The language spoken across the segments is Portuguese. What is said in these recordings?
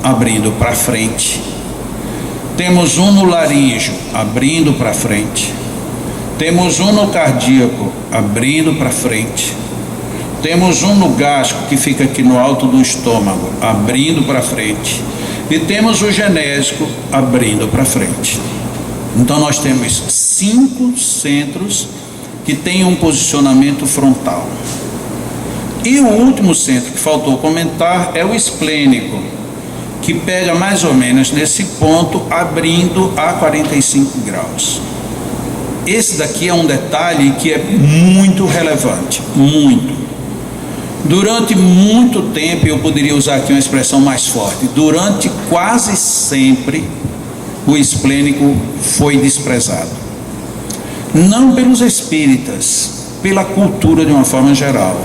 abrindo para frente. Temos um no laríngeo, abrindo para frente. Temos um no cardíaco, abrindo para frente. Temos um no gástrico, que fica aqui no alto do estômago, abrindo para frente. E temos o genésico, abrindo para frente. Então nós temos 5 centros que têm um posicionamento frontal. E o último centro que faltou comentar é o esplênico, que pega mais ou menos nesse ponto, abrindo a 45 graus. Esse daqui é um detalhe que é muito relevante, muito. Durante muito tempo, eu poderia usar aqui uma expressão mais forte, durante quase sempre, o esplênico foi desprezado. Não pelos espíritas, pela cultura de uma forma geral.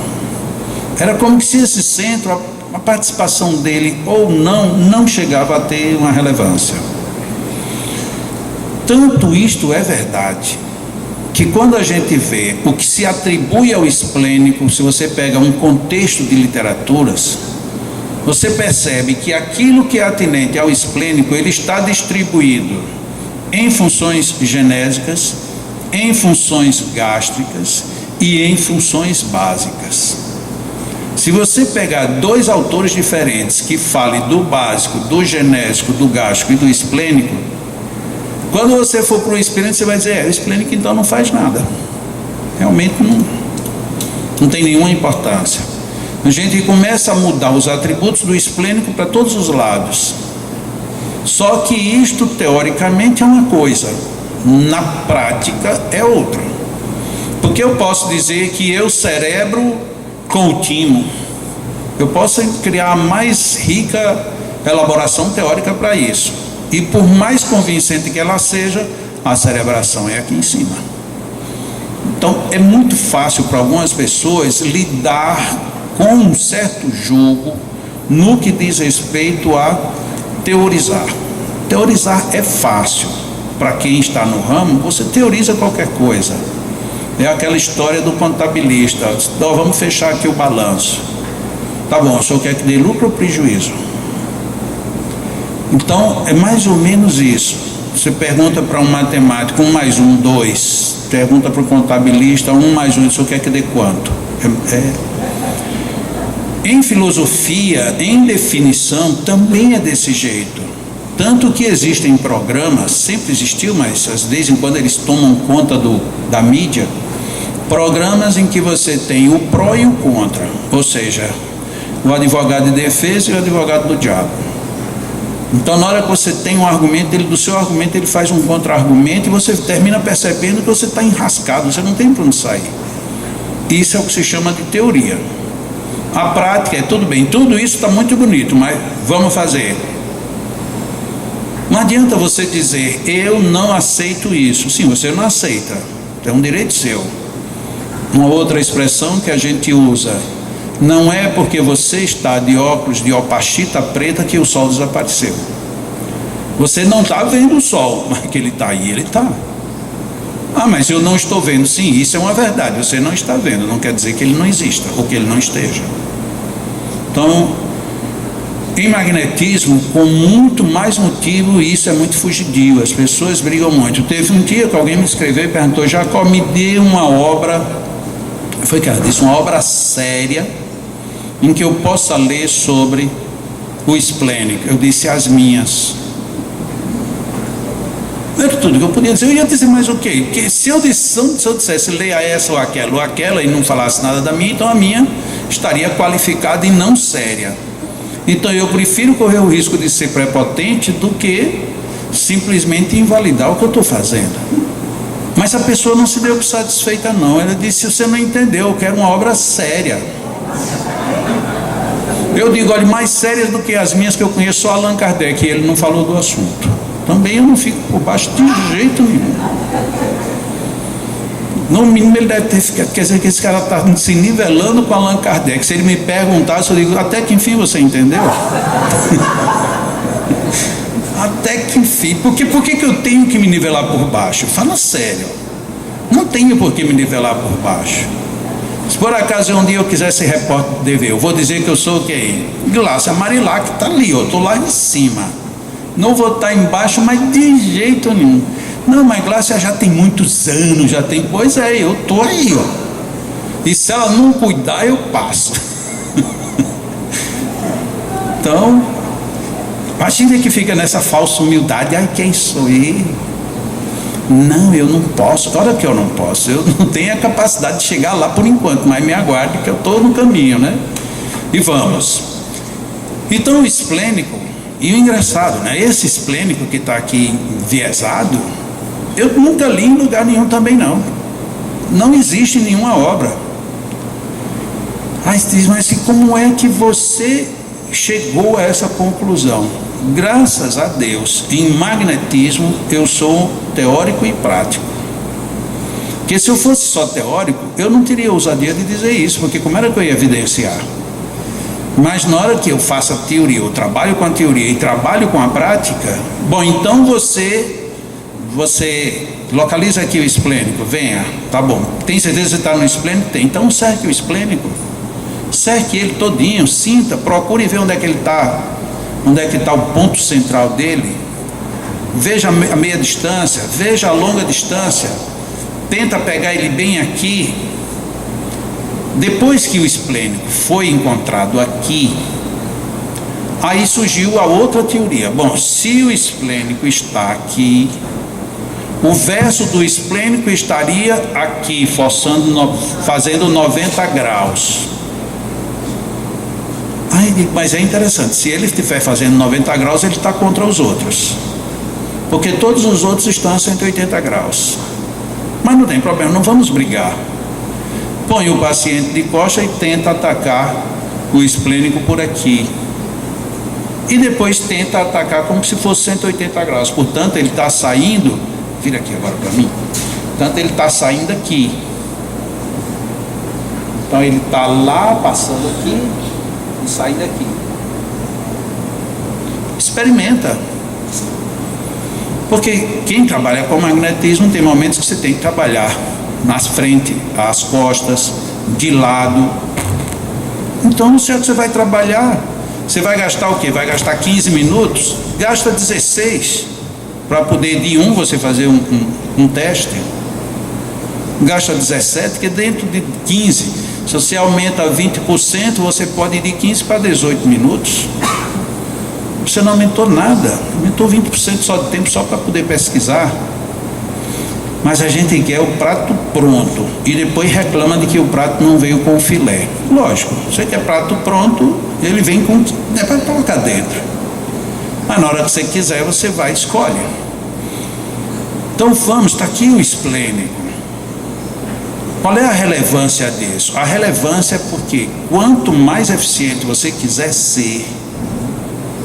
Era como se esse centro, a participação dele ou não chegava a ter uma relevância. Tanto isto é verdade, que quando a gente vê o que se atribui ao esplênico, se você pega um contexto de literaturas, você percebe que aquilo que é atinente ao esplênico, ele está distribuído em funções genésicas, em funções gástricas e em funções básicas. Se você pegar 2 autores diferentes que falem do básico, do genésico, do gástrico e do esplênico, quando você for para o esplênico, você vai dizer, o esplênico então não faz nada. Realmente não tem nenhuma importância. A gente começa a mudar os atributos do esplênico para todos os lados. Só que isto, teoricamente, é uma coisa, na prática é outra. Porque eu posso dizer que eu, cérebro com o timo, eu posso criar a mais rica elaboração teórica para isso. E por mais convincente que ela seja, a cerebração é aqui em cima. Então é muito fácil para algumas pessoas lidar com um certo jogo no que diz respeito a teorizar. Teorizar é fácil. Para quem está no ramo, você teoriza qualquer coisa. É aquela história do contabilista. Então, vamos fechar aqui o balanço. Tá bom, o senhor quer que dê lucro ou prejuízo? Então, é mais ou menos isso. Você pergunta para um matemático, 1 mais 1, 2. Pergunta para o contabilista, 1 mais 1, o senhor quer que dê quanto? Em filosofia, em definição, também é desse jeito. Tanto que existem programas, sempre existiu, mas de vez em quando eles tomam conta da mídia, programas em que você tem o pró e o contra, ou seja, o advogado de defesa e o advogado do diabo. Então, na hora que você tem um argumento, do seu argumento ele faz um contra-argumento e você termina percebendo que você está enrascado, você não tem para onde sair. Isso é o que se chama de teoria. A prática é tudo bem, tudo isso está muito bonito, mas vamos fazer. Não adianta você dizer, eu não aceito isso. Sim, você não aceita, é um direito seu. Uma outra expressão que a gente usa, não é porque você está de óculos de opachita preta que o sol desapareceu. Você não está vendo o sol, mas que ele está aí, ele está. Ah, mas eu não estou vendo. Sim, isso é uma verdade, você não está vendo, não quer dizer que ele não exista, ou que ele não esteja. Então, em magnetismo, com muito mais motivo, isso é muito fugidio, as pessoas brigam muito. Teve um dia que alguém me escreveu e perguntou, Jacó, me dê uma obra, foi que ela disse, uma obra séria, em que eu possa ler sobre o esplênico. Eu disse, as minhas. Era tudo que eu podia dizer. Eu ia dizer mais o quê? Porque se eu dissesse leia essa ou aquela e não falasse nada da minha, então a minha estaria qualificada e não séria. Então eu prefiro correr o risco de ser prepotente do que simplesmente invalidar o que eu estou fazendo. Mas a pessoa não se deu por satisfeita não. Ela disse, você não entendeu, eu quero uma obra séria. Eu digo, olha, mais sérias do que as minhas que eu conheço, só Allan Kardec, e ele não falou do assunto. Também eu não fico por baixo de jeito nenhum. No mínimo ele deve ter ficado, quer dizer que esse cara está se nivelando com Allan Kardec. Se ele me perguntasse, eu digo, até que enfim você entendeu? Até que enfim. Por que eu tenho que me nivelar por baixo? Fala sério. Não tenho por que me nivelar por baixo. Se por acaso um dia eu quiser ser repórter do TV, eu vou dizer que eu sou quem? Glácia Marilac, que está ali, eu estou lá em cima. Não vou estar embaixo, mas de jeito nenhum. Não, mas Glácia já tem muitos anos, já tem. Pois é, eu estou aí, ó. E se ela não cuidar, eu passo. Então, a gente que fica nessa falsa humildade, ai, quem sou eu? Não, eu não posso. Claro que eu não posso, eu não tenho a capacidade de chegar lá por enquanto, mas me aguarde que eu estou no caminho, né? E vamos. Então o esplênico, e o engraçado, né? Esse esplênico que está aqui enviesado, eu nunca li em lugar nenhum também não. Não existe nenhuma obra. Aí diz, mas como é que você chegou a essa conclusão? Graças a Deus, em magnetismo eu sou teórico e prático. Porque se eu fosse só teórico, eu não teria ousadia de dizer isso, porque como era que eu ia evidenciar? Mas na hora que eu faço a teoria, eu trabalho com a teoria e trabalho com a prática, bom, então você localiza aqui o esplênico, venha, tá bom, tem certeza que você está no esplênico? Tem, então cerque o esplênico, cerque ele todinho, sinta, procure ver onde é que ele está. Onde é que está o ponto central dele? Veja a meia distância, veja a longa distância, tenta pegar ele bem aqui. Depois que o esplênico foi encontrado aqui, aí surgiu a outra teoria. Bom, se o esplênico está aqui, o verso do esplênico estaria aqui, fazendo 90 graus. Mas é interessante, se ele estiver fazendo 90 graus, ele está contra os outros, porque todos os outros estão a 180 graus. Mas não tem problema, não vamos brigar. Põe o paciente de costa e tenta atacar o esplênico por aqui, e depois tenta atacar como se fosse 180 graus. Portanto, ele está saindo, vira aqui agora para mim. Portanto, ele está saindo aqui. Então ele está lá, passando aqui e sai daqui. Experimenta. Porque quem trabalha com magnetismo tem momentos que você tem que trabalhar na frente, às costas, de lado. Então não sei o que você vai trabalhar. Você vai gastar o quê? Vai gastar 15 minutos? Gasta 16 para poder de você fazer um teste. Gasta 17, que dentro de 15, se você aumenta 20%, você pode ir de 15 para 18 minutos. Você não aumentou nada, aumentou 20% só de tempo só para poder pesquisar. Mas a gente quer o prato pronto e depois reclama de que o prato não veio com o filé. Lógico, você quer prato pronto, ele vem com, é para colocar dentro. Mas na hora que você quiser, você vai e escolhe. Então vamos, está aqui o esplênico. Qual é a relevância disso? A relevância é porque quanto mais eficiente você quiser ser,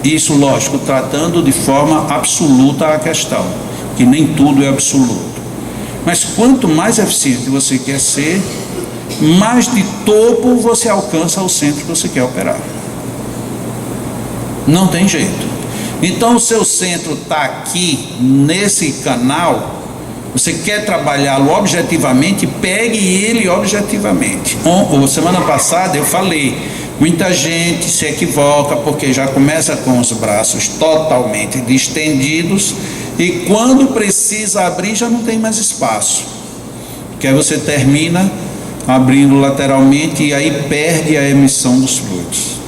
isso, lógico, tratando de forma absoluta a questão, que nem tudo é absoluto. Mas quanto mais eficiente você quer ser, mais de topo você alcança o centro que você quer operar. Não tem jeito. Então o seu centro está aqui, nesse canal. Você quer trabalhá-lo objetivamente, pegue ele objetivamente. Semana passada eu falei, muita gente se equivoca porque já começa com os braços totalmente distendidos e quando precisa abrir já não tem mais espaço. Porque aí você termina abrindo lateralmente e aí perde a emissão dos fluidos.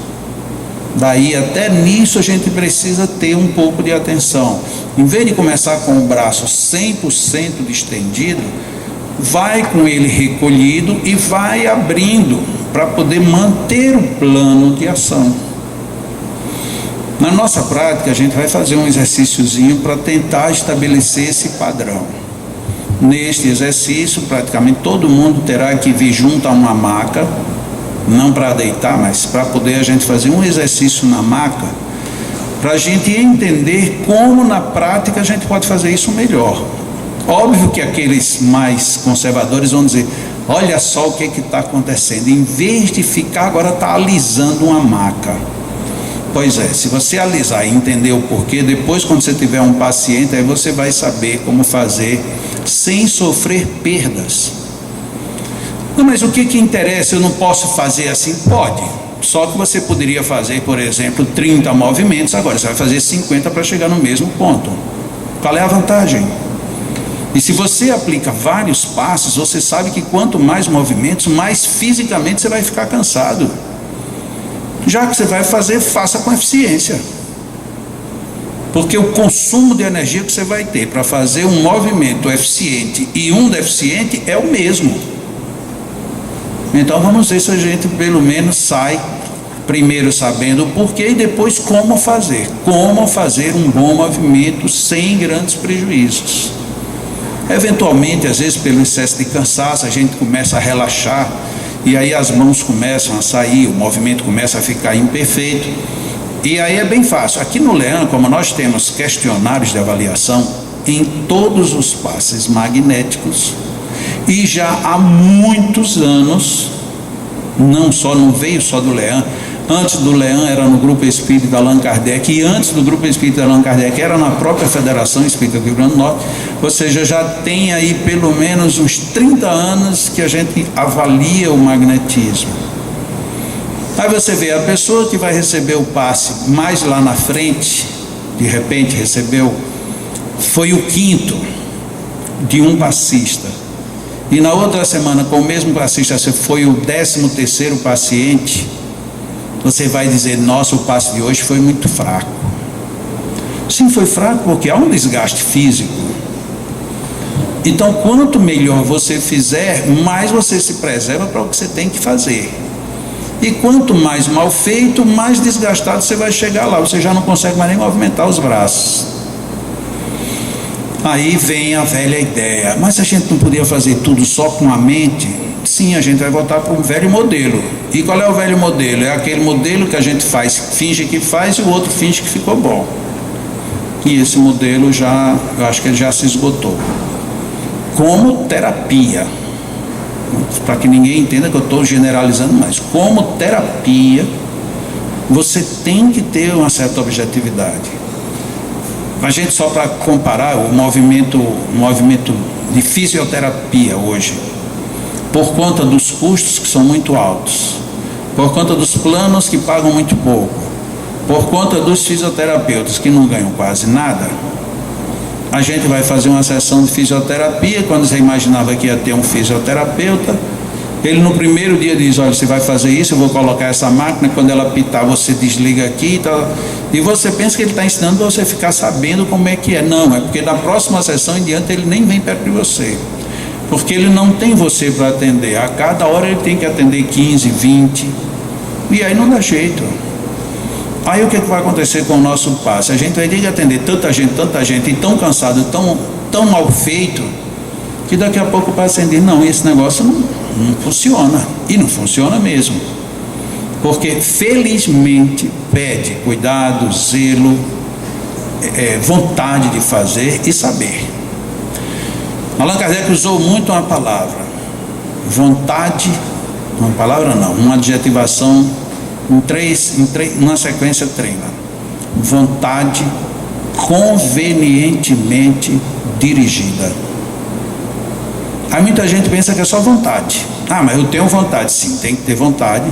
Daí até nisso a gente precisa ter um pouco de atenção. Em vez de começar com o braço 100% distendido, vai com ele recolhido e vai abrindo para poder manter o plano de ação. Na nossa prática a gente vai fazer um exercíciozinho para tentar estabelecer esse padrão. Neste exercício praticamente todo mundo terá que vir junto a uma maca, não para deitar, mas para poder a gente fazer um exercício na maca, para a gente entender como na prática a gente pode fazer isso melhor. Óbvio que aqueles mais conservadores vão dizer, olha só o que está acontecendo, em vez de ficar agora está alisando uma maca. Pois é, se você alisar e entender o porquê, depois quando você tiver um paciente, aí você vai saber como fazer sem sofrer perdas. Não, mas o que interessa? Eu não posso fazer assim? Pode. Só que você poderia fazer, por exemplo, 30 movimentos, agora você vai fazer 50 para chegar no mesmo ponto. Qual é a vantagem? E se você aplica vários passos, você sabe que quanto mais movimentos, mais fisicamente você vai ficar cansado. Já que você vai fazer, faça com eficiência. Porque o consumo de energia que você vai ter para fazer um movimento eficiente e um deficiente é o mesmo. Então vamos ver se a gente pelo menos sai primeiro sabendo o porquê e depois como fazer. Como fazer um bom movimento sem grandes prejuízos. Eventualmente, às vezes pelo excesso de cansaço, a gente começa a relaxar e aí as mãos começam a sair, o movimento começa a ficar imperfeito. E aí é bem fácil. Aqui no Leão, como nós temos questionários de avaliação em todos os passes magnéticos, e já há muitos anos, não veio só do Leão, antes do Leão era no Grupo Espírita de Allan Kardec, e antes do Grupo Espírita de Allan Kardec era na própria Federação Espírita do Rio Grande do Norte, ou seja, já tem aí pelo menos uns 30 anos que a gente avalia o magnetismo. Aí você vê a pessoa que vai receber o passe mais lá na frente, de repente recebeu, foi o 5º de um passista, e na outra semana com o mesmo passista você foi o 13º paciente, você vai dizer, nossa, o passe de hoje foi muito fraco. Sim, foi fraco porque há um desgaste físico. Então quanto melhor você fizer, mais você se preserva para o que você tem que fazer. E quanto mais mal feito, mais desgastado você vai chegar lá, você já não consegue mais nem movimentar os braços. Aí vem a velha ideia, mas a gente não podia fazer tudo só com a mente? Sim, a gente vai voltar para um velho modelo. E qual é o velho modelo? É aquele modelo que a gente faz, finge que faz, e o outro finge que ficou bom. E esse modelo eu acho que ele já se esgotou. Como terapia, para que ninguém entenda que eu estou generalizando mais, como terapia, você tem que ter uma certa objetividade. A gente, só para comparar o movimento de fisioterapia hoje, por conta dos custos que são muito altos, por conta dos planos que pagam muito pouco, por conta dos fisioterapeutas que não ganham quase nada, a gente vai fazer uma sessão de fisioterapia. Quando você imaginava que ia ter um fisioterapeuta, ele no primeiro dia diz, olha, você vai fazer isso, eu vou colocar essa máquina, quando ela pitar você desliga aqui e tal. E você pensa que ele está ensinando você a ficar sabendo como é que é. Não, é porque da próxima sessão em diante ele nem vem perto de você, porque ele não tem você para atender. A cada hora ele tem que atender 15, 20, e aí não dá jeito. Aí o que vai acontecer com o nosso passe? A gente vai ter que atender tanta gente, e tão cansado, tão mal feito, que daqui a pouco o paciente diz, não, esse negócio não funciona, e não funciona mesmo, porque felizmente pede cuidado, zelo, vontade de fazer e saber. Allan Kardec usou muito uma palavra, vontade, uma palavra não, uma adjetivação, numa sequência treina, vontade convenientemente dirigida. Aí muita gente pensa que é só vontade. Ah, mas eu tenho vontade. Sim, tem que ter vontade,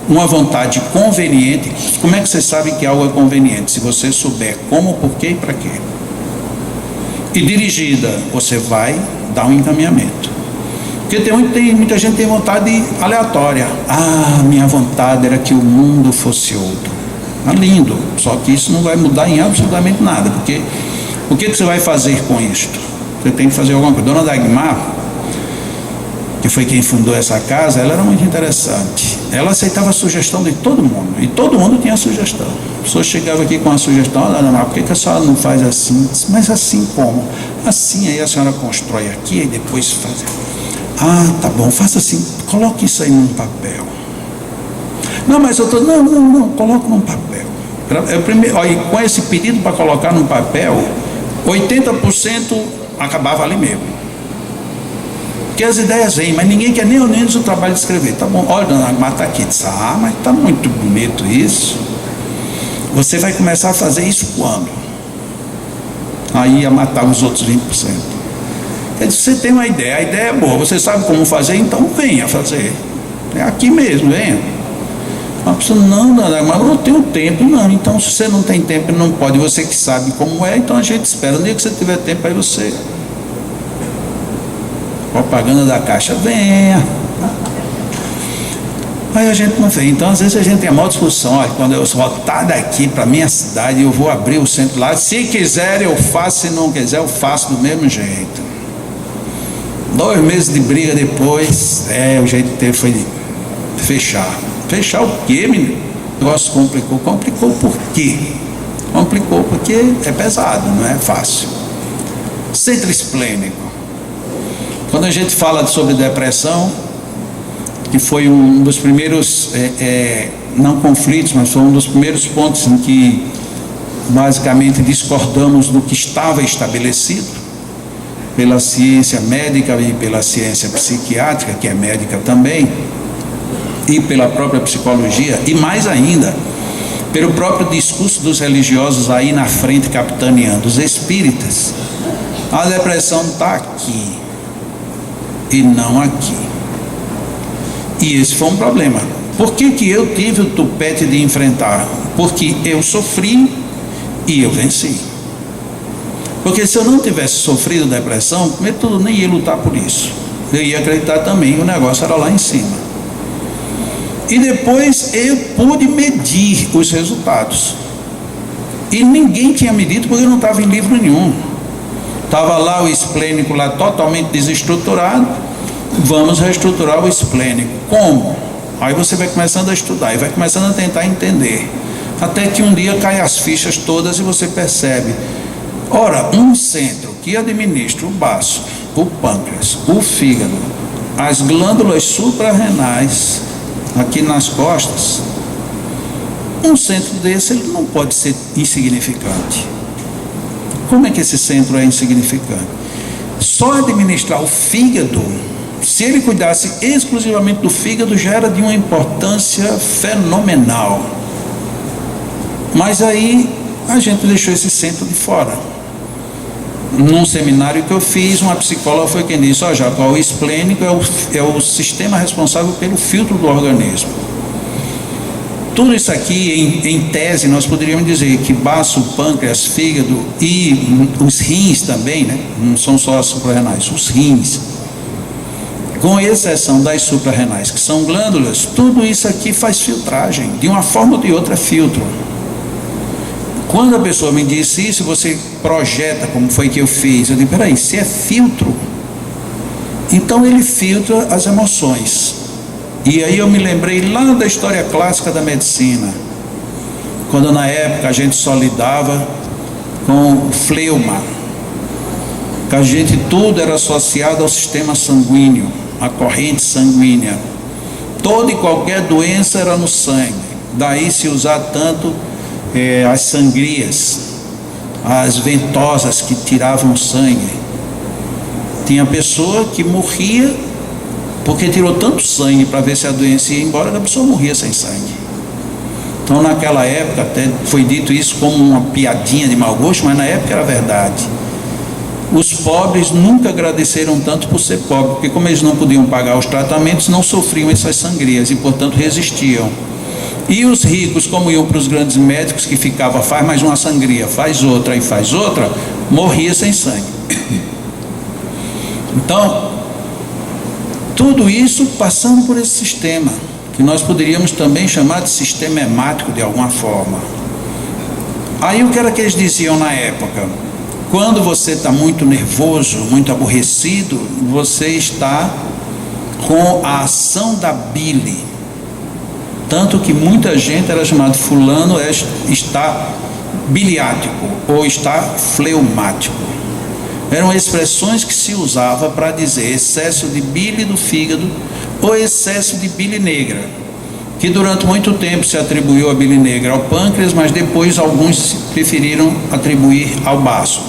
uma vontade conveniente. Como é que você sabe que algo é conveniente? Se você souber como, porquê e para quê. E dirigida, você vai dar um encaminhamento. Porque muita gente tem vontade aleatória. Ah, minha vontade era que o mundo fosse outro. Ah, lindo, só que isso não vai mudar em absolutamente nada, porque o que você vai fazer com isto? Você tem que fazer alguma coisa. Dona Dagmar, que foi quem fundou essa casa, ela era muito interessante. Ela aceitava a sugestão de todo mundo, e todo mundo tinha sugestão. A pessoa chegava aqui com a sugestão, Dona, por que a senhora não faz assim? Mas assim como? Assim, aí a senhora constrói aqui, e depois faz. Ah, tá bom, faça assim, coloque isso aí num papel. Não, mas eu estou, não, coloque num papel. Olha, com esse pedido para colocar num papel, 80% acabava ali mesmo. Porque as ideias vêm, mas ninguém quer nem ao menos o trabalho de escrever. Tá bom, olha, Dona Agmar está aqui. Diz, mas está muito bonito isso. Você vai começar a fazer isso quando? Aí ia matar os outros 20%. Ele disse, você tem uma ideia, a ideia é boa, você sabe como fazer, então venha fazer. É aqui mesmo, venha. A pessoa, não, mas eu não tenho tempo. Não, então se você não tem tempo, não pode, você que sabe como é, então a gente espera. No dia que você tiver tempo, aí você... Propaganda da Caixa, venha. Aí a gente não vem. Então às vezes a gente tem a maior discussão. Olha, quando eu voltar daqui para minha cidade, eu vou abrir o centro lá. Se quiser eu faço, se não quiser eu faço do mesmo jeito. 2 meses de briga depois, o jeito que teve foi de fechar. Fechar o quê, menino? O negócio complicou. Complicou por quê? Complicou porque é pesado, não é fácil. Centro esplênico. Quando a gente fala sobre depressão, que foi um dos primeiros, não conflitos, mas foi um dos primeiros pontos em que basicamente discordamos do que estava estabelecido pela ciência médica e pela ciência psiquiátrica, que é médica também, e pela própria psicologia, e mais ainda, pelo próprio discurso dos religiosos aí na frente capitaneando, os espíritas. A depressão está aqui e não aqui. E esse foi um problema. Por que eu tive o tupete de enfrentar? Porque eu sofri e eu venci. Porque se eu não tivesse sofrido depressão, primeiro tudo, nem ia lutar por isso. Eu ia acreditar também que o negócio era lá em cima. E depois eu pude medir os resultados. E ninguém tinha medido porque eu não estava em livro nenhum. Estava lá o esplênico lá totalmente desestruturado. Vamos reestruturar o esplênico. Como? Aí você vai começando a estudar e vai começando a tentar entender. Até que um dia cai as fichas todas e você percebe. Ora, um centro que administra o baço, o pâncreas, o fígado, as glândulas suprarrenais, aqui nas costas, um centro desse ele não pode ser insignificante. Como é que esse centro é insignificante? Só administrar o fígado, se ele cuidasse exclusivamente do fígado, já era de uma importância fenomenal. Mas aí a gente deixou esse centro de fora. Num seminário que eu fiz, uma psicóloga foi quem disse, Jacó, o esplênico é o sistema responsável pelo filtro do organismo. Tudo isso aqui, em tese, nós poderíamos dizer que baço, pâncreas, fígado e os rins também, né? Não são só as suprarrenais, os rins, com exceção das suprarrenais, que são glândulas, tudo isso aqui faz filtragem, de uma forma ou de outra filtro. Quando a pessoa me disse isso, você projeta como foi que eu fiz. Eu digo, peraí, se é filtro, então ele filtra as emoções. E aí eu me lembrei lá da história clássica da medicina, quando na época a gente só lidava com o fleuma, que a gente tudo era associado ao sistema sanguíneo, à corrente sanguínea. Toda e qualquer doença era no sangue. Daí se usar tanto as sangrias, as ventosas que tiravam sangue. Tinha pessoa que morria porque tirou tanto sangue para ver se a doença ia embora, que a pessoa morria sem sangue. Então naquela época até foi dito isso como uma piadinha de mau gosto, mas na época era verdade. Os pobres nunca agradeceram tanto por ser pobres, porque como eles não podiam pagar os tratamentos, não sofriam essas sangrias e portanto resistiam. E os ricos, como iam para os grandes médicos, que ficava, faz mais uma sangria, faz outra e faz outra, morria sem sangue. Então, tudo isso passando por esse sistema, que nós poderíamos também chamar de sistema hemático de alguma forma. Aí o que era que eles diziam na época? Quando você está muito nervoso, muito aborrecido, você está com a ação da bile. Tanto que muita gente era chamada fulano está biliático ou está fleumático. Eram expressões que se usava para dizer excesso de bile do fígado ou excesso de bile negra, que durante muito tempo se atribuiu a bile negra ao pâncreas, mas depois alguns preferiram atribuir ao baço.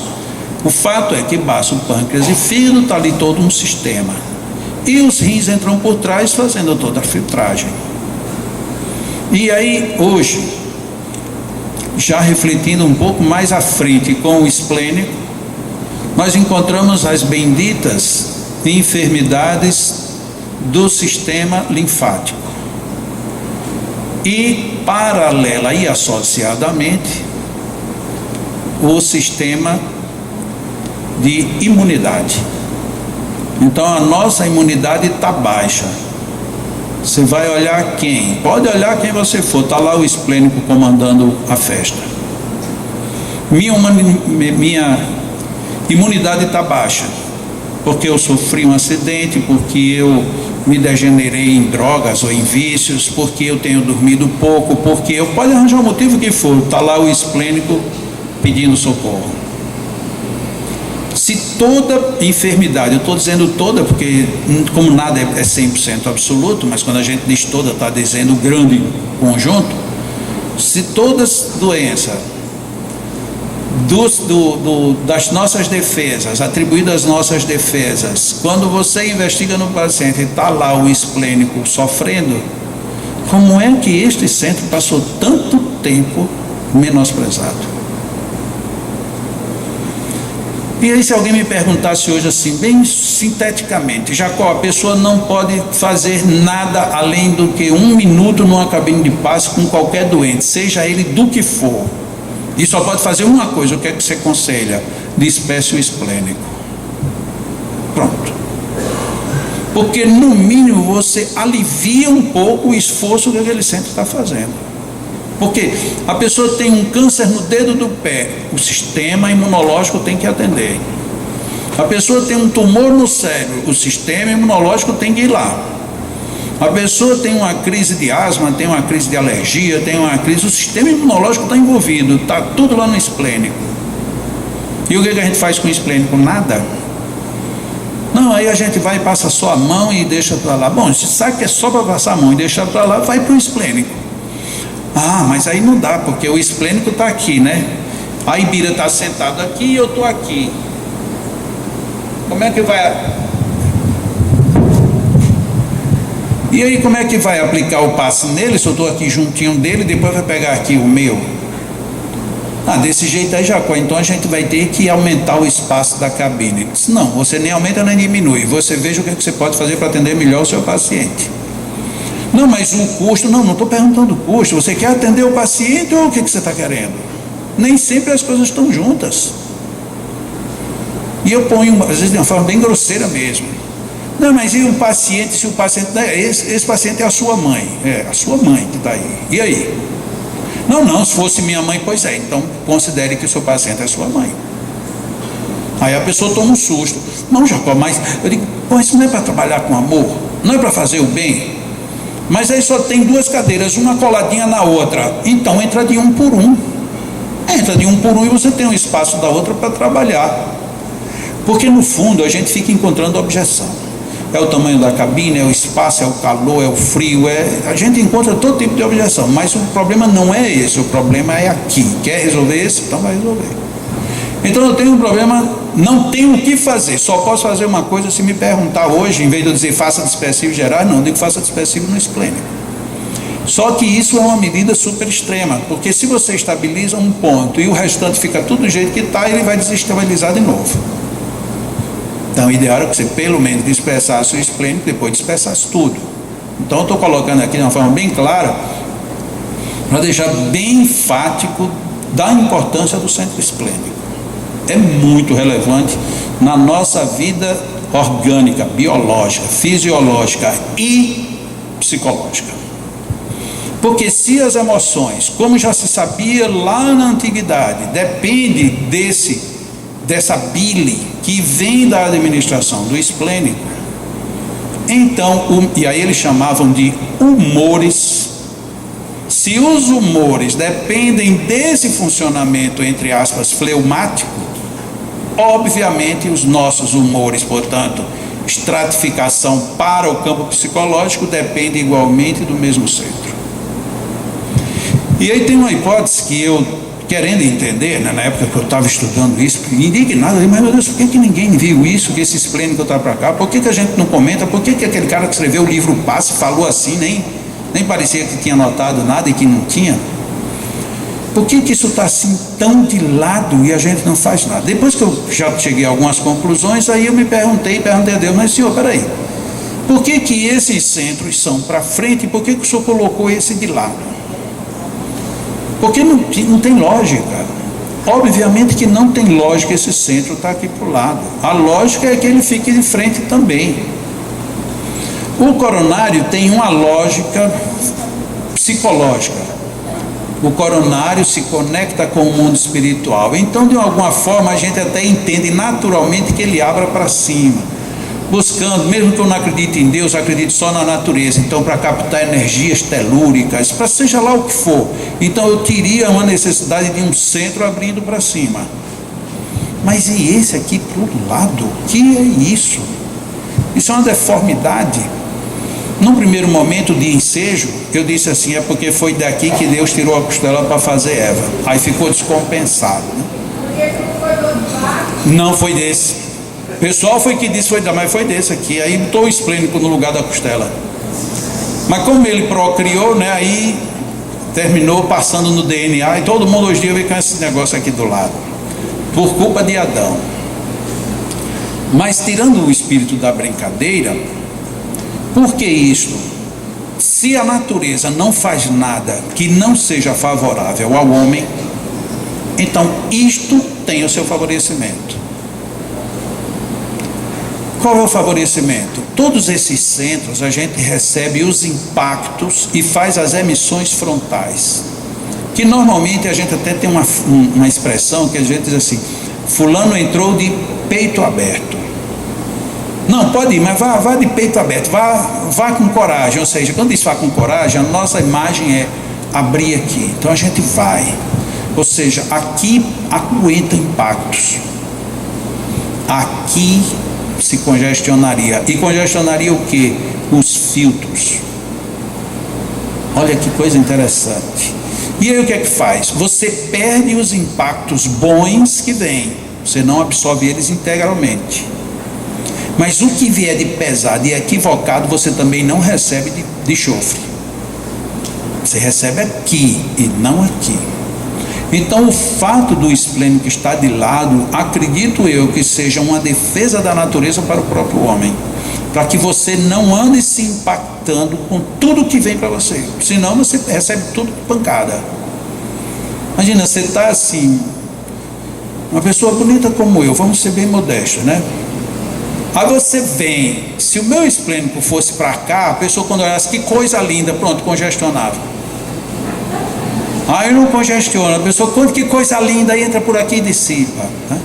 O fato é que baço, pâncreas e fígado está ali todo um sistema. E os rins entram por trás fazendo toda a filtragem. E aí, hoje, já refletindo um pouco mais à frente com o esplênico, nós encontramos as benditas enfermidades do sistema linfático. E paralela e associadamente, o sistema de imunidade. Então a nossa imunidade está baixa. Você vai olhar quem? Pode olhar quem você for, está lá o esplênico comandando a festa. Minha imunidade está baixa, porque eu sofri um acidente, porque eu me degenerei em drogas ou em vícios, porque eu tenho dormido pouco, porque eu... Pode arranjar o motivo que for, está lá o esplênico pedindo socorro. Se toda enfermidade, eu estou dizendo toda porque como nada é 100% absoluto, mas quando a gente diz toda, está dizendo grande conjunto. Se todas doenças das nossas defesas, atribuídas às nossas defesas, quando você investiga no paciente e está lá o esplênico sofrendo, como é que este centro passou tanto tempo menosprezado? E aí, se alguém me perguntasse hoje assim, bem sinteticamente, Jacó, a pessoa não pode fazer nada além do que 1 minuto numa cabine de passe com qualquer doente, seja ele do que for, e só pode fazer uma coisa, o que é que você aconselha? Despeça o esplênico. Pronto. Porque no mínimo você alivia um pouco o esforço que aquele centro está fazendo. Porque a pessoa tem um câncer no dedo do pé, o sistema imunológico tem que atender. A pessoa tem um tumor no cérebro, o sistema imunológico tem que ir lá. A pessoa tem uma crise de asma, tem uma crise de alergia, tem uma crise, o sistema imunológico está envolvido, está tudo lá no esplênico. E o que a gente faz com o esplênico? Nada. Não, aí a gente vai e passa só a mão e deixa para lá. Bom, se sabe que é só para passar a mão e deixar para lá, vai para o esplênico. Ah, mas aí não dá, porque o esplênico está aqui, né? A Ibira está sentado aqui e eu estou aqui. Como é que vai? E aí como é que vai aplicar o passe nele, se eu estou aqui juntinho dele, depois vai pegar aqui o meu? Ah, desse jeito aí, Jacó, então a gente vai ter que aumentar o espaço da cabine. Ele disse, não, você nem aumenta nem diminui, você veja o que você pode fazer para atender melhor o seu paciente. Não, mas o custo, não estou perguntando o custo, você quer atender o paciente ou o que você está querendo? Nem sempre as coisas estão juntas. E eu ponho, às vezes de uma forma bem grosseira mesmo. Não, mas e o paciente, se o paciente, esse paciente é a sua mãe, a sua mãe que está aí, e aí? Não, se fosse minha mãe, pois é, então considere que o seu paciente é a sua mãe. Aí a pessoa toma um susto. Não, Jacó, mas eu digo, pô, isso não é para trabalhar com amor, não é para fazer o bem. Mas aí só tem 2 cadeiras, uma coladinha na outra, então entra de 1 por 1. Entra de 1 por 1 e você tem um espaço da outra para trabalhar. Porque no fundo a gente fica encontrando objeção. É o tamanho da cabine, é o espaço, é o calor, é o frio, a gente encontra todo tipo de objeção, mas o problema não é esse, o problema é aqui. Quer resolver esse? Então vai resolver. Então eu tenho um problema, não tenho o que fazer, só posso fazer uma coisa se me perguntar hoje, em vez de eu dizer faça dispersivo geral, não, eu digo faça dispersivo no esplênico. Só que isso é uma medida super extrema, porque se você estabiliza um ponto e o restante fica tudo do jeito que está, ele vai desestabilizar de novo. Então o ideal é que você pelo menos dispersasse o esplênico, depois dispersasse tudo. Então eu estou colocando aqui de uma forma bem clara, para deixar bem enfático da importância do centro esplênico. É muito relevante na nossa vida orgânica, biológica, fisiológica e psicológica. Porque se as emoções, como já se sabia lá na antiguidade, depende dessa bile que vem da administração do esplênico, então, e aí eles chamavam de humores. Se os humores dependem desse funcionamento, entre aspas, fleumático, obviamente os nossos humores, portanto, estratificação para o campo psicológico, depende igualmente do mesmo centro. E aí tem uma hipótese que eu, querendo entender, né, na época que eu estava estudando isso, indignado, mas meu Deus, por que ninguém viu isso, que esse esplênico está para cá? Por que a gente não comenta? Por que aquele cara que escreveu o livro Passe falou assim, nem parecia que tinha notado nada e que não tinha? Por que isso está assim tão de lado e a gente não faz nada? Depois que eu já cheguei a algumas conclusões, aí eu me perguntei a Deus, mas senhor, peraí, por que esses centros são para frente e por que o senhor colocou esse de lado? Porque não tem lógica. Obviamente que não tem lógica esse centro estar aqui para o lado. A lógica é que ele fique de frente também. O coronário tem uma lógica psicológica. O coronário se conecta com o mundo espiritual. Então, de alguma forma, a gente até entende naturalmente que ele abra para cima, buscando, mesmo que eu não acredite em Deus, acredito só na natureza. Então, para captar energias telúricas, para seja lá o que for. Então, eu teria uma necessidade de um centro abrindo para cima. Mas e esse aqui para o lado? O que é isso? Isso é uma deformidade. Num primeiro momento de ensejo, eu disse assim, é porque foi daqui que Deus tirou a costela para fazer Eva. Aí ficou descompensado, né? Não foi desse. O pessoal foi que disse, mas foi desse aqui. Aí botou o esplênico no lugar da costela. Mas como ele procriou, né? Aí terminou passando no DNA. E todo mundo hoje em dia vem com esse negócio aqui do lado. Por culpa de Adão. Mas tirando o espírito da brincadeira, por que isto? Se a natureza não faz nada que não seja favorável ao homem, então isto tem o seu favorecimento. Qual é o favorecimento? Todos esses centros a gente recebe os impactos e faz as emissões frontais, que normalmente a gente até tem uma expressão que a gente diz assim, fulano entrou de peito aberto. Não, pode ir, mas vá de peito aberto, vá com coragem. Ou seja, quando diz vá com coragem, a nossa imagem é abrir aqui. Então a gente vai. Ou seja, aqui aguenta impactos. Aqui se congestionaria. E congestionaria o quê? Os filtros. Olha que coisa interessante. E aí o que é que faz? Você perde os impactos bons que vêm. Você não absorve eles integralmente. Mas o que vier de pesado e equivocado, você também não recebe de chofre. Você recebe aqui e não aqui. Então o fato do esplênico estar de lado, acredito eu que seja uma defesa da natureza para o próprio homem. Para que você não ande se impactando com tudo que vem para você. Senão você recebe tudo de pancada. Imagina, você está assim, uma pessoa bonita como eu, vamos ser bem modestos, né? Aí você vem, se o meu esplênico fosse para cá, a pessoa quando olhasse, que coisa linda, pronto, congestionava. Aí não congestiona, a pessoa, que coisa linda, aí entra por aqui e dissipa, né?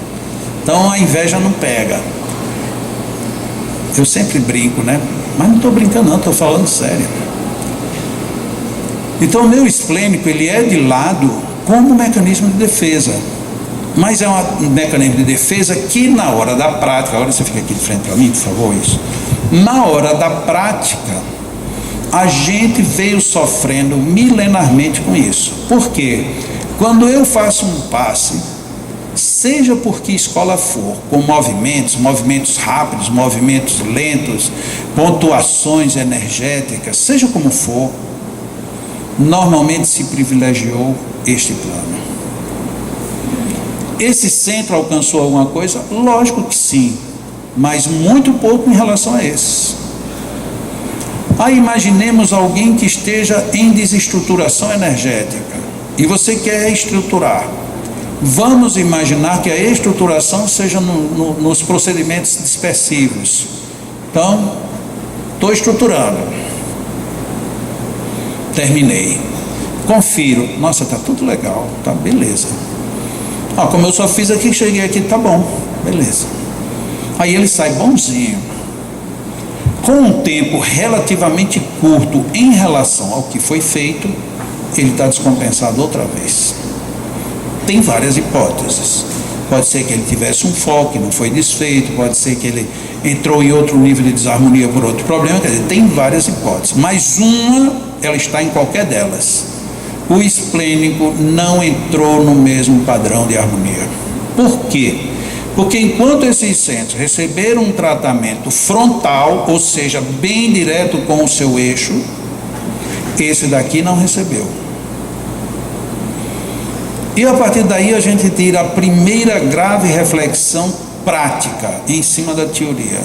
Então a inveja não pega. Eu sempre brinco, né? Mas não estou brincando não, estou falando sério. Então o meu esplênico, ele é de lado como mecanismo de defesa. Mas é um mecanismo de defesa que na hora da prática, agora você fica aqui de frente para mim, por favor, isso. Na hora da prática, a gente veio sofrendo milenarmente com isso. Por quê? Quando eu faço um passe, seja por que escola for, com movimentos rápidos, movimentos lentos, pontuações energéticas, seja como for, normalmente se privilegiou este plano. Esse centro alcançou alguma coisa? Lógico que sim, mas muito pouco em relação a esses. Aí imaginemos alguém que esteja em desestruturação energética e você quer estruturar. Vamos imaginar que a estruturação seja nos procedimentos dispersivos. Então, estou estruturando. Terminei. Confiro. Nossa, está tudo legal, tá beleza. Como eu só fiz aqui, cheguei aqui, tá bom, beleza. Aí ele sai bonzinho. Com um tempo relativamente curto em relação ao que foi feito, ele está descompensado outra vez. Tem várias hipóteses. Pode ser que ele tivesse um foco e não foi desfeito, pode ser que ele entrou em outro nível de desarmonia por outro problema, quer dizer, tem várias hipóteses, mas uma, ela está em qualquer delas. O esplênico não entrou no mesmo padrão de harmonia. Por quê? Porque enquanto esses centros receberam um tratamento frontal, ou seja, bem direto com o seu eixo, esse daqui não recebeu. E a partir daí a gente tira a primeira grave reflexão prática em cima da teoria.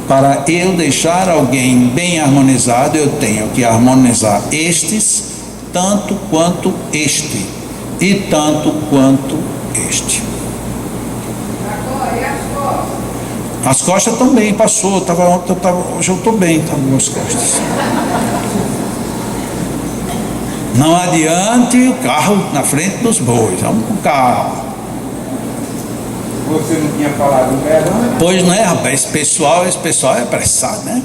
Para eu deixar alguém bem harmonizado, eu tenho que harmonizar estes tanto quanto este, e tanto quanto este. Agora, e as costas? As costas também, passou, hoje eu estou bem, tá nas costas. Não adiante o carro na frente dos bois, vamos com o carro. Você não tinha falado do Berlândia? Pois não é, rapaz, esse pessoal é apressado, né?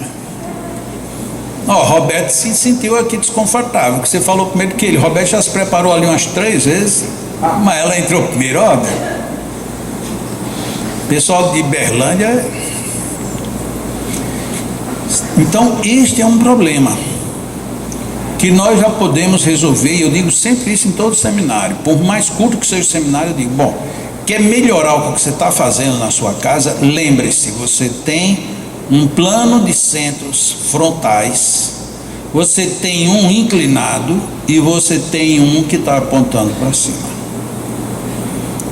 Ó, Roberto se sentiu aqui desconfortável, que você falou primeiro que ele. Roberto já se preparou ali umas 3 vezes, mas ela entrou primeiro, ó. Pessoal de Berlândia. Então, este é um problema que nós já podemos resolver, e eu digo sempre isso em todo seminário. Por mais curto que seja o seminário, eu digo, bom, quer melhorar o que você está fazendo na sua casa? Lembre-se, você tem um plano de centros frontais, você tem um inclinado e você tem um que está apontando para cima.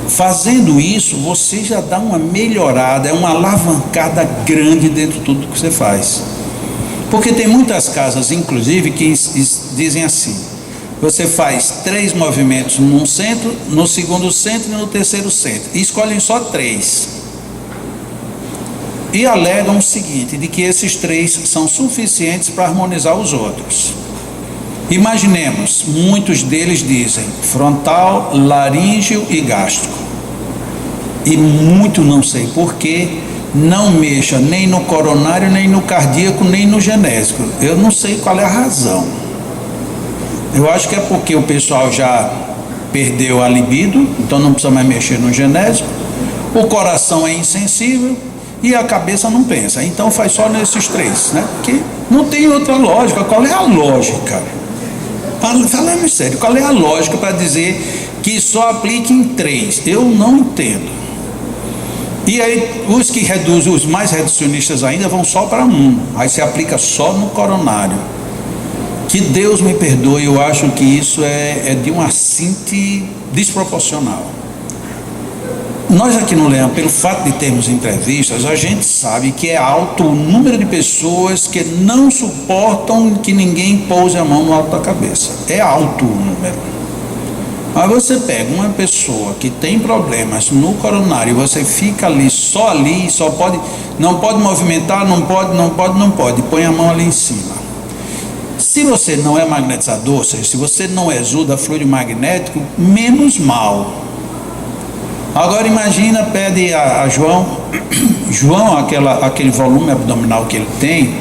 Fazendo isso, você já dá uma melhorada, é uma alavancada grande dentro de tudo que você faz. Porque tem muitas casas, inclusive, que dizem assim: você faz 3 movimentos num centro, no segundo centro e no terceiro centro, e escolhem só 3. E alegam o seguinte, de que esses 3 são suficientes para harmonizar os outros. Imaginemos, muitos deles dizem frontal, laríngeo e gástrico. E muito, não sei porquê, não mexa nem no coronário, nem no cardíaco, nem no genésico. Eu não sei qual é a razão. Eu acho que é porque o pessoal já perdeu a libido, então não precisa mais mexer no genésico. O coração é insensível e a cabeça não pensa. Então faz só nesses 3, né? Porque não tem outra lógica. Qual é a lógica? Falando sério, qual é a lógica para dizer que só aplique em 3? Eu não entendo. E aí os que reduzem, os mais reducionistas ainda, vão só para 1. Aí se aplica só no coronário. Que Deus me perdoe, eu acho que isso é de um assinte desproporcional. Nós aqui no Leão, pelo fato de termos entrevistas, a gente sabe que é alto o número de pessoas que não suportam que ninguém pouse a mão no alto da cabeça. É alto o número. Mas você pega uma pessoa que tem problemas no coronário, e você fica ali, só pode, não pode movimentar, não pode, põe a mão ali em cima. Se você não é magnetizador, ou seja, se você não exuda fluido magnético, menos mal. Agora imagina, pede a João, aquele volume abdominal que ele tem,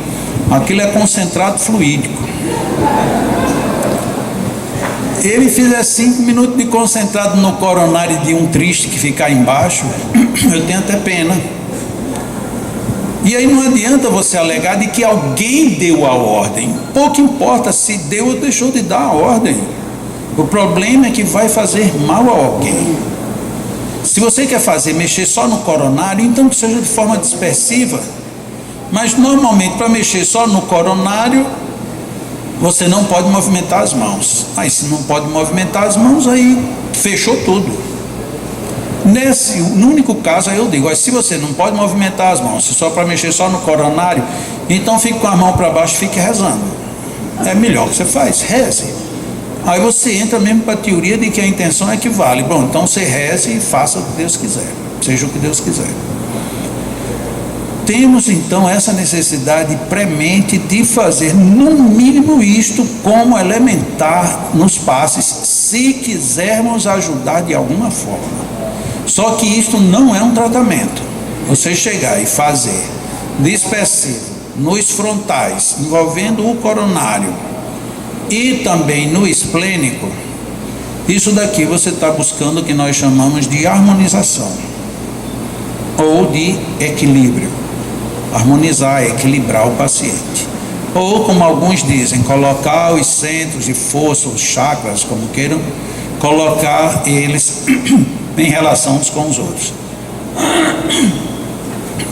aquilo é concentrado fluídico. Ele fizer 5 minutos de concentrado no coronário de um triste que ficar embaixo, eu tenho até pena. E aí não adianta você alegar de que alguém deu a ordem. Pouco importa se deu ou deixou de dar a ordem. O problema é que vai fazer mal a alguém. Se você quer mexer só no coronário, então que seja de forma dispersiva. Mas normalmente para mexer só no coronário, você não pode movimentar as mãos. Aí se não pode movimentar as mãos, aí fechou tudo. No único caso, aí eu digo, se você não pode movimentar as mãos, se só para mexer só no coronário, então fique com a mão para baixo e fique rezando. É melhor que você faz, reze. Aí você entra mesmo para a teoria de que a intenção é que vale. Bom, então você reze e faça o que Deus quiser, seja o que Deus quiser. Temos então essa necessidade premente de fazer no mínimo isto como elementar nos passes, se quisermos ajudar de alguma forma. Só que isto não é um tratamento. Você chegar e fazer dispersivo nos frontais, envolvendo o coronário e também no esplênico, isso daqui você está buscando o que nós chamamos de harmonização ou de equilíbrio. Harmonizar, equilibrar o paciente. Ou, como alguns dizem, colocar os centros de força, os chakras, como queiram, colocar eles em relação uns com os outros.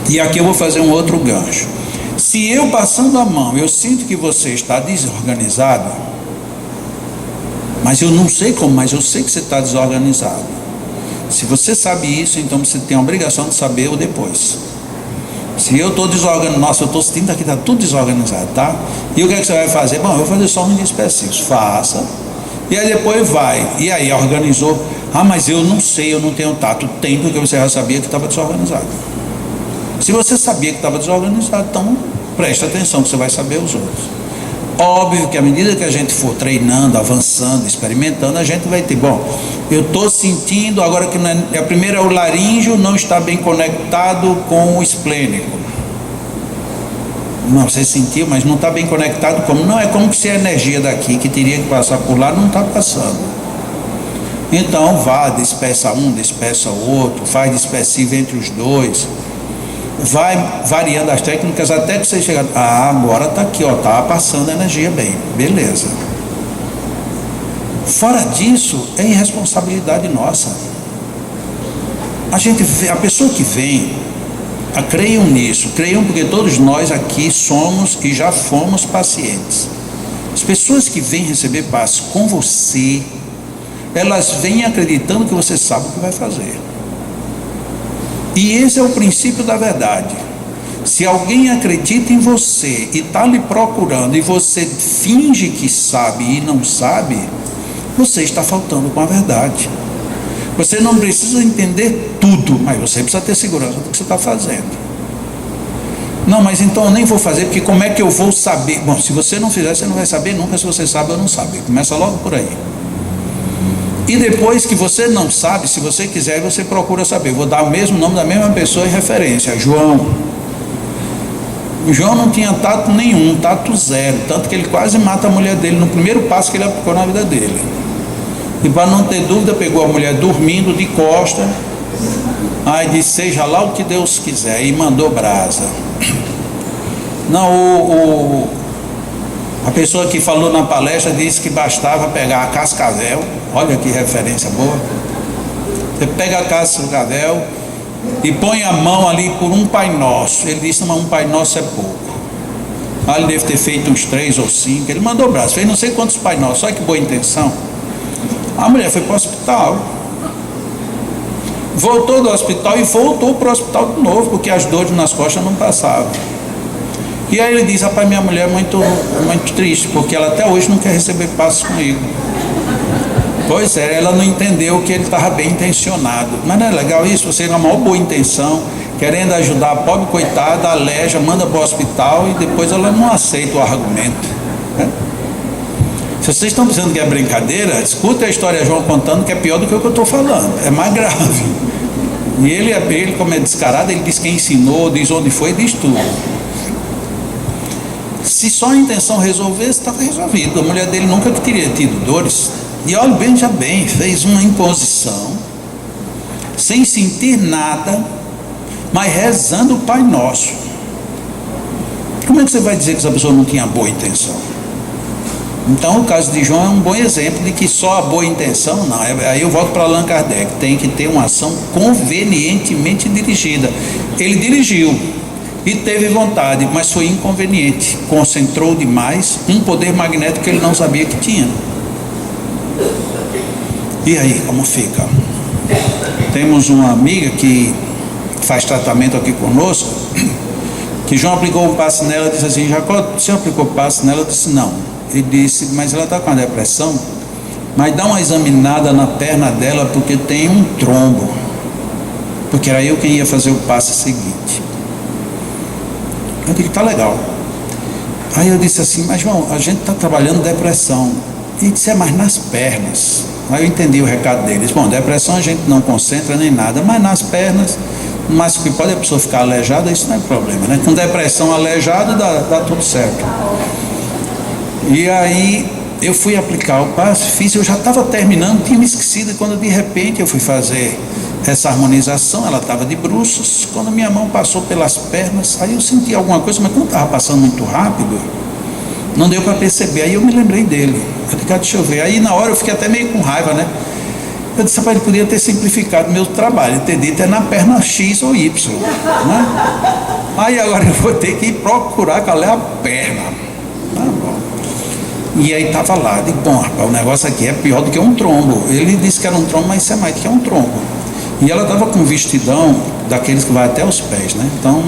E aqui eu vou fazer um outro gancho. Se eu passando a mão, eu sinto que você está desorganizado, Mas eu não sei como, mas eu sei que você está desorganizado. Se você sabe isso, então você tem a obrigação de saber o depois. Se eu estou desorganizado, nossa, eu estou sentindo aqui, está tudo desorganizado, tá? E o que é que você vai fazer? Bom, eu vou fazer só um dia específico. Faça. E aí depois vai. E aí organizou. Ah, mas eu não sei, eu não tenho tato. Tem, porque você já sabia que estava desorganizado. Se você sabia que estava desorganizado, então preste atenção que você vai saber os outros. Óbvio que à medida que a gente for treinando, avançando, experimentando, a gente vai ter, bom, eu estou sentindo agora que a primeira é o laríngeo, não está bem conectado com o esplênico. Não, você sentiu, mas não está bem conectado como? Não, é como se a energia daqui que teria que passar por lá não está passando. Então vá, despeça um, despeça o outro, faz dispersivo entre os dois. Vai variando as técnicas até que você chegar. Ah, agora está aqui, ó, está passando a energia bem, beleza. Fora disso, é irresponsabilidade nossa. A pessoa que vem, creiam nisso, creiam porque todos nós aqui somos e já fomos pacientes. As pessoas que vêm receber passe com você, elas vêm acreditando que você sabe o que vai fazer. E esse é o princípio da verdade. Se alguém acredita em você e está lhe procurando e você finge que sabe e não sabe, você está faltando com a verdade. Você não precisa entender tudo, mas você precisa ter segurança do que você está fazendo. Não, mas então eu nem vou fazer, porque como é que eu vou saber? Bom, se você não fizer, você não vai saber nunca se você sabe ou não sabe. Começa logo por aí. E depois que você não sabe, se você quiser, você procura saber. Vou dar o mesmo nome da mesma pessoa em referência, João. O João não tinha tato nenhum, tato zero, tanto que ele quase mata a mulher dele no primeiro passo que ele aplicou na vida dele. E para não ter dúvida, pegou a mulher dormindo de costa, aí disse, seja lá o que Deus quiser, e mandou brasa. Não, a pessoa que falou na palestra disse que bastava pegar a cascavel. Olha que referência boa. Você pega a cascavel e põe a mão ali por um Pai Nosso. Ele disse, mas um Pai Nosso é pouco. Ah, ele deve ter feito uns 3 ou 5. Ele mandou braço, fez não sei quantos Pai Nossos. Olha que boa intenção. A mulher foi para o hospital. Voltou do hospital e voltou para o hospital de novo, porque as dores nas costas não passavam. E aí ele diz, rapaz, minha mulher é muito triste, porque ela até hoje não quer receber passos comigo. Pois é, ela não entendeu que ele estava bem intencionado. Mas não é legal isso? Você com a maior boa intenção, querendo ajudar a pobre coitada, aleja, manda para o hospital e depois ela não aceita o argumento. Né? Se vocês estão pensando que é brincadeira, escuta a história de João contando que é pior do que o que eu estou falando, é mais grave. E ele, como é descarado, ele diz quem ensinou, diz onde foi, diz tudo. Se só a intenção resolvesse, estava resolvido. A mulher dele nunca teria tido dores. E olha, veja bem, fez uma imposição, sem sentir nada, mas rezando o Pai Nosso. Como é que você vai dizer que essa pessoa não tinha boa intenção? Então o caso de João é um bom exemplo de que só a boa intenção, não. Aí eu volto para Allan Kardec, tem que ter uma ação convenientemente dirigida. Ele dirigiu e teve vontade, mas foi inconveniente, concentrou demais um poder magnético que ele não sabia que tinha. E aí, como fica? Temos uma amiga que faz tratamento aqui conosco, que João aplicou um passe nela, disse assim, Jacó, o senhor aplicou passe nela? Eu disse, não. Ele disse, mas ela está com a depressão, mas dá uma examinada na perna dela, porque tem um trombo, porque era eu quem ia fazer o passe seguinte. Eu digo, tá legal. Aí eu disse assim, mas João, a gente está trabalhando depressão. E disse, é mais nas pernas. Aí eu entendi o recado deles. Bom, depressão a gente não concentra nem nada, mas nas pernas, mas que pode a pessoa ficar aleijada, isso não é problema, né? Com depressão aleijada dá tudo certo. E aí eu fui aplicar o passe, fiz, eu já estava terminando, tinha me esquecido, e quando de repente eu fui fazer essa harmonização, ela estava de bruços, quando minha mão passou pelas pernas, aí eu senti alguma coisa, mas como estava passando muito rápido, não deu para perceber. Aí eu me lembrei dele. Eu disse, deixa eu ver. Aí na hora eu fiquei até meio com raiva, né? Eu disse, rapaz, ele podia ter simplificado meu trabalho, ter dito é na perna X ou Y, né? Aí agora eu vou ter que ir procurar qual é a perna. Tá bom. E aí estava lá, digo, bom, rapaz, o negócio aqui é pior do que um trombo. Ele disse que era um trombo, mas isso é mais do que um trombo. E ela estava com um vestidão daqueles que vai até os pés, né? Então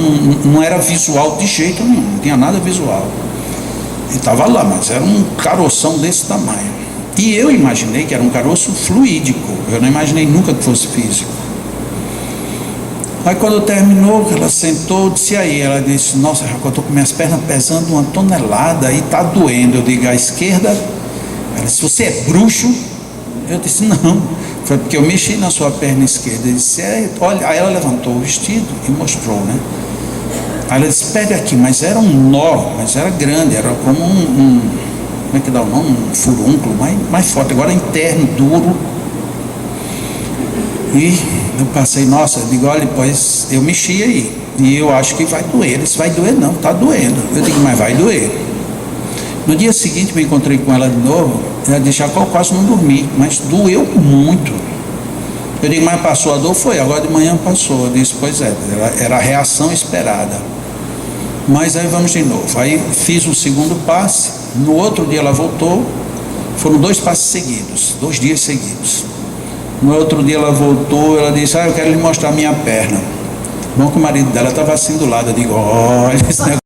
não era visual de jeito nenhum, não tinha nada visual. E estava lá, mas era um caroção desse tamanho. E eu imaginei que era um caroço fluídico, eu não imaginei nunca que fosse físico. Aí quando terminou, ela sentou, disse aí, ela disse, nossa, eu estou com minhas pernas pesando 1 tonelada e está doendo. Eu digo, à esquerda? Ela disse, você é bruxo? Eu disse, não, foi porque eu mexi na sua perna esquerda. Ele disse, olha, aí ela levantou o vestido e mostrou, né? Aí ela disse, pega aqui, mas era um nó, mas era grande, era como como é que dá o nome? Um furúnculo, mais forte, agora interno, duro. E eu passei, nossa, eu digo, olha, pois eu mexi aí, e eu acho que vai doer. Ele disse, vai doer não, está doendo. Eu digo, mas vai doer. No dia seguinte me encontrei com ela de novo, ela disse, eu quase não dormi, mas doeu muito. Eu digo, mas passou a dor? Foi, agora de manhã passou. Eu disse, pois é, era a reação esperada. Mas aí vamos de novo. Aí fiz o segundo passe, no outro dia ela voltou, foram 2 passes seguidos, 2 dias seguidos. No outro dia ela voltou, ela disse, eu quero lhe mostrar a minha perna. Bom que o marido dela estava assim do lado, eu digo, olha esse negócio.